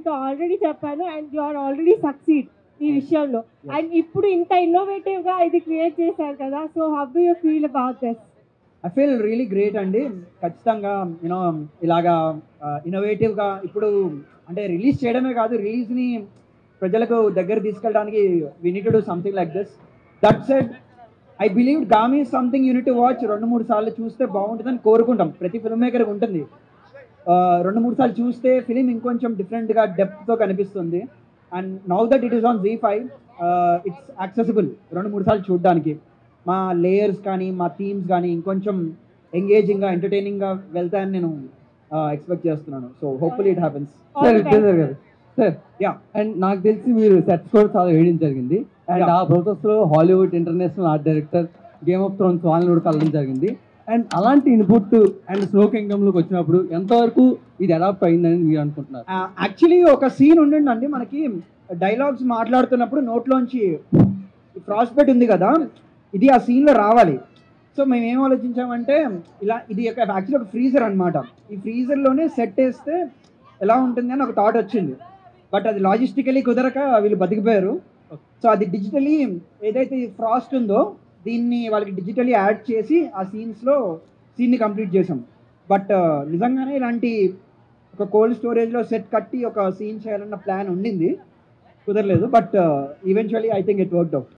మీతో ఆల్రెడీ చెప్పాను and you are already succeed ఈ విషయంలో. అండ్ ఇప్పుడు ఇంత ఇన్నోవేటివ్గా ఇది క్రియేట్ చేశారు కదా, so how do you feel about this? I feel really great అండి. ఖచ్చితంగా యూనో ఇలాగా ఇన్నోవేటివ్గా ఇప్పుడు అంటే రిలీజ్ చేయడమే కాదు, రిలీజ్ని ప్రజలకు దగ్గర తీసుకెళ్ళడానికి we need to do something like this. That said I believe Gaami is something you need to watch. 2-3 సార్లు చూస్తే బాగుంటుందని కోరుకుంటాం, ప్రతి ఫిల్మ్ మేకర్కి ఉంటుంది. 2-3 సార్లు చూస్తే ఫిలిం ఇంకొంచెం డిఫరెంట్గా డెప్త్తో కనిపిస్తుంది. And now that it is on ZEE5 it's accessible 2-3 సార్లు చూడడానికి. మా లేయర్స్ కానీ మా థీమ్స్ కానీ ఇంకొంచెం ఎంగేజింగ్గా ఎంటర్టైనింగ్గా వెళ్తాయని నేను ఎక్స్పెక్ట్ చేస్తున్నాను. So hopefully it happens. Sir Vidyadhar గారు, సార్ యా, అండ్ నాకు తెలిసి మీరు సెట్స్ కూడా చాలా వేయడం జరిగింది. And Yeah. ఆ ప్రాసెస్లో Hollywood international art director, game of Thrones వాళ్ళని కూడా కలవడం జరిగింది. అండ్ అలాంటి ఇన్పుట్ అండ్ స్నో కింగ్డమ్లోకి వచ్చినప్పుడు ఎంతవరకు ఇది అడాప్ట్ అయిందని మీరు అనుకుంటున్నారు? యాక్చువల్లీ ఒక సీన్ ఉండండి మనకి, డైలాగ్స్ మాట్లాడుతున్నప్పుడు నోట్లోంచి ఫ్రాస్పెట్ ఉంది కదా, ఇది ఆ సీన్లో రావాలి. సో మేము ఏం ఆలోచించామంటే ఇలా ఇది యాక్చువల్లీ ఒక ఫ్రీజర్ అనమాట. ఈ ఫ్రీజర్లోనే సెట్ వేస్తే ఎలా ఉంటుంది అని ఒక థాట్ వచ్చింది. బట్ అది లాజిస్టికలీ కుదరక వీళ్ళు బతికిపోయారు. సో అది డిజిటలీ ఏదైతే ఫ్రాస్ట్ ఉందో దీన్ని వాళ్ళకి డిజిటలీ యాడ్ చేసి ఆ సీన్ని కంప్లీట్ చేసాం. బట్ నిజంగానే ఇలాంటి ఒక కోల్డ్ స్టోరేజ్లో సెట్ కట్టి ఒక సీన్ చేయాలన్న ప్లాన్ ఉండింది, కుదరలేదు. But eventually I think it worked out.